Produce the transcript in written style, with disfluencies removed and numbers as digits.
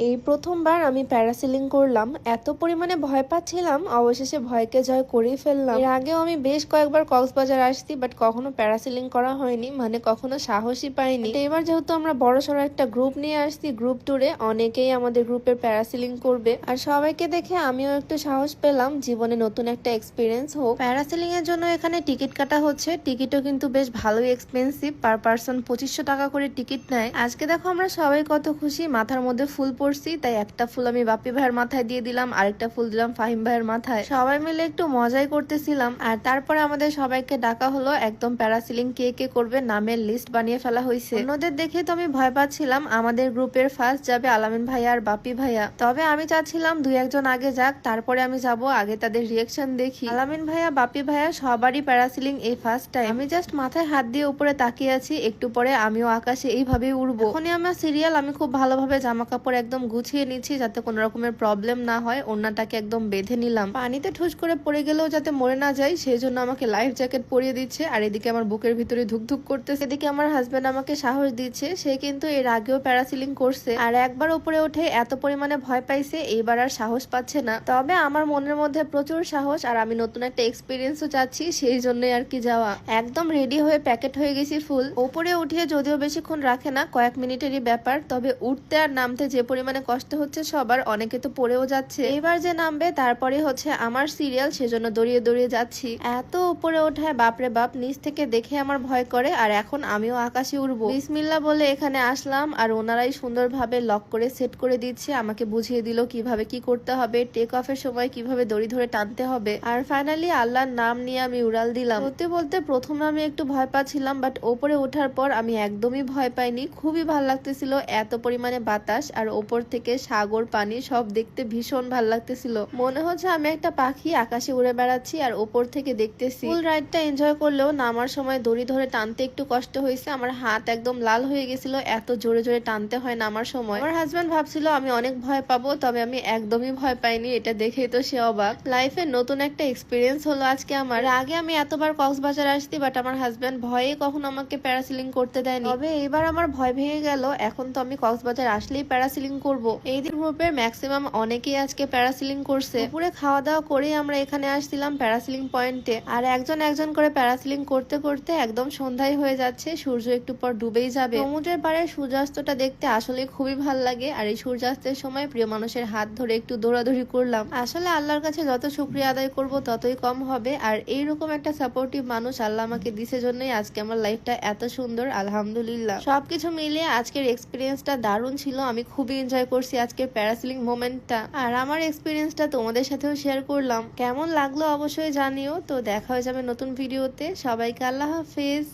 এই প্রথমবার আমি প্যারাসেলিং করলাম। এত পরিমাণে ভয় পাচ্ছিলাম, অবশেষে ভয়কে জয় করেই ফেললাম। এর আগেও আমি বেশ কয়েকবার কক্সবাজার আসছি, বাট কখনো প্যারাসেলিং করা হয়নি, মানে কখনো সাহসই পাইনি। এবার যেহেতু আমরা বড়সড় একটা গ্রুপ নিয়ে আসছি, গ্রুপ ট্যুরে অনেকেই আমাদের গ্রুপের প্যারাসেলিং করবে, আর সবাইকে দেখে আমিও একটু সাহস পেলাম, জীবনে নতুন একটা এক্সপিরিয়েন্স হোক। প্যারাসেলিং এর জন্য এখানে টিকিট কাটা হচ্ছে, টিকিটও কিন্তু বেশ ভালোই এক্সপেন্সিভ, পার পার্সন 2500 টাকা করে টিকিট নেয়। আজকে দেখো আমরা সবাই কত খুশি, মাথার মধ্যে ফুল পড়ছি, তাই একটা ফুল আমি বাপি ভাইয়ের মাথায় দিয়ে দিলাম, আরেকটা ফুল দিলাম ফাহিম ভাইয়ের মাথায়। সবাই মিলে একটু মজাই করতেছিলাম। আর তারপরে আমাদের সবাইকে ডাকা হলো, একদম প্যারাসিলিং কে কে করবে নামের লিস্ট বানিয়ে ফেলা হয়েছে। অন্যদের দেখে তো আমি ভয় পাচ্ছিলাম, আমাদের গ্রুপের ফার্স্ট যাবে আলামিন ভাইয়া আর বাপি ভাইয়া, তবে আমি চাচ্ছিলাম দুই একজন আগে যাক, তারপরে আমি যাব, আগে তাদের রিয়েকশন দেখি। আলামিন ভাইয়া বাপি ভাইয়া সবারই প্যারাসিলিং এই ফার্স্ট টাইম। আমি জাস্ট মাথায় হাত দিয়ে উপরে তাকিয়ে আছি, একটু পরে আমিও আকাশে এইভাবেই উড়বো। এখনই আমার সিরিয়াল, আমি খুব ভালোভাবে জামা কাপড় একদম গুছিয়ে নিচ্ছি যাতে কোনো রকমের প্রবলেম না হয়। ওড়নাটাকে একদম বেঁধে নিলাম, পানিতে ঠুস করে পড়ে গেলেও যাতে মরে না যায় সেই জন্য আমাকে লাইফ জ্যাকেট পরিয়ে দিচ্ছে। আর এদিকে আমার বুকের ভিতরে ধুকধুক করতেছে, এদিকে আমার হাজবেন্ড আমাকে সাহস দিচ্ছে, সে কিন্তু এর আগেও প্যারাসিলিং করছে, আর একবার উপরে উঠে এত পরিমাণে ভয় পাইছে, এইবার আর সাহস পাচ্ছে না। তবে আমার মনের মধ্যে প্রচুর সাহস, আর আমি নতুন একটা এক্সপিরিয়েন্সও চাচ্ছি, সেই জন্যই আর কি যাওয়া। একদম রেডি হয়ে প্যাকেট হয়ে গেছি ফুল। উপরে উঠিয়ে যদিও বেশিক্ষণ রাখে না, কয়েক মিনিটেরই ব্যাপার, তবে উঠতে আর নামতে যে পরিমাণে কষ্ট হচ্ছে সবার, অনেকে তো পড়েও যাচ্ছে। এবার যে নামবে তারপরে হচ্ছে আমার সিরিয়াল, সেজন্য দৌড়িয়ে দৌড়িয়ে যাচ্ছি। এত উপরে ওঠায় বাপরে বাপ, নিচ থেকে দেখে আমার ভয় করে। আর এখন আমিও আকাশে উড়বো, বিসমিল্লাহ বলে এখানে আসলাম, আর ওনারাই সুন্দরভাবে লক করে সেট করে দিচ্ছে, আমাকে বুঝিয়ে দিল কিভাবে কি করতে হবে, টেক অফের সময় কিভাবে দড়ি ধরে টানতে হবে। আর ফাইনালি আল্লাহর নাম নিয়ে আমি উড়াল দিলাম। সত্যি বলতে প্রথমে আমি একটু ভয় পাচ্ছিলাম, বাট ওপরে ওঠার পর আমি একদমই ভয় পাইনি, খুবই ভাল লাগতেছিল। এত পরিমাণে বাতাস আর ওপর থেকে সাগর পানি সব দেখতে ভীষণ ভাল লাগতেছিল, মনে হচ্ছে আমি একটা পাখি আকাশে উড়ে বেড়াচ্ছি আর ওপর থেকে দেখতেছি। ফুল রাইডটা এনজয় করলেও নামার সময় দড়ি ধরে টানতে একটু কষ্ট হয়েছে, আমার হাত একদম লাল হয়ে গেছিল, এত জোরে জোরে টানতে হয় নামার সময়। আমার হাজবেন্ড ভাবছিল আমি অনেক ভয় পাবো, তবে আমি একদমই ভয় পাইনি, এটা দেখেই তো সে অবাক। লাইফে নতুন একটা এক্সপিরিয়েন্স হলো আজকে আমার। আগে আমি এতবার কক্সবাজার আসছি, বাট আমার হাজবেন্ড ভয়ে কখনো আমাকে প্যারাসিলিং করতে দেয়নি, তবে এবার আমার ভয় ভেঙে গেল। এখন তো আমি কক্সবাজার আসলেই প্যারাসিলিং করব। এই দিন গ্রুপের ম্যাক্সিমাম অনেকেই আজকে প্যারাসিলিং করছে। দুপুরে খাওয়া দাওয়া করেই আমরা এখানে আসছিলাম প্যারাসিলিং পয়েন্টে, আর একজন একজন করে প্যারাসিলিং করতে করতে একদম সন্ধ্যায় হয়ে যাচ্ছে, সূর্য একটু পর ডুবেই যাবে। সমুদ্রের পাড়ে সূর্যাস্তটা দেখতে আসলে খুবই ভালো লাগে, আর এই সূর্যাস্তের সময় প্রিয় মানুষের হাত ধরে একটু দৌড়াদৌড়ি করলাম। আসলে আল্লাহর কাছে যত শুকরিয়া আদায় করব ততই কম হবে, আর এইরকম একটা সাপোর্টিভ মানুষ আল্লাহ আমাকে দিছে জন্যই আজকে আমার লাইফটা এত সুন্দর, আলহামদুলিল্লাহ। সবকিছু মিলিয়ে আজকের এক্সপিরিয়েন্সটা দারুণ ছিল, আমি খুবই এনজয় করছি আজকের প্যারাসিলিং মোমেন্টটা, আর আমার এক্সপিরিয়েন্সটা তোমাদের সাথেও শেয়ার করলাম। কেমন লাগলো অবশ্যই জানিও। তো দেখা হয়ে যাবে নতুন ভিডিওতে, সবাইকে আল্লাহ হাফেজ।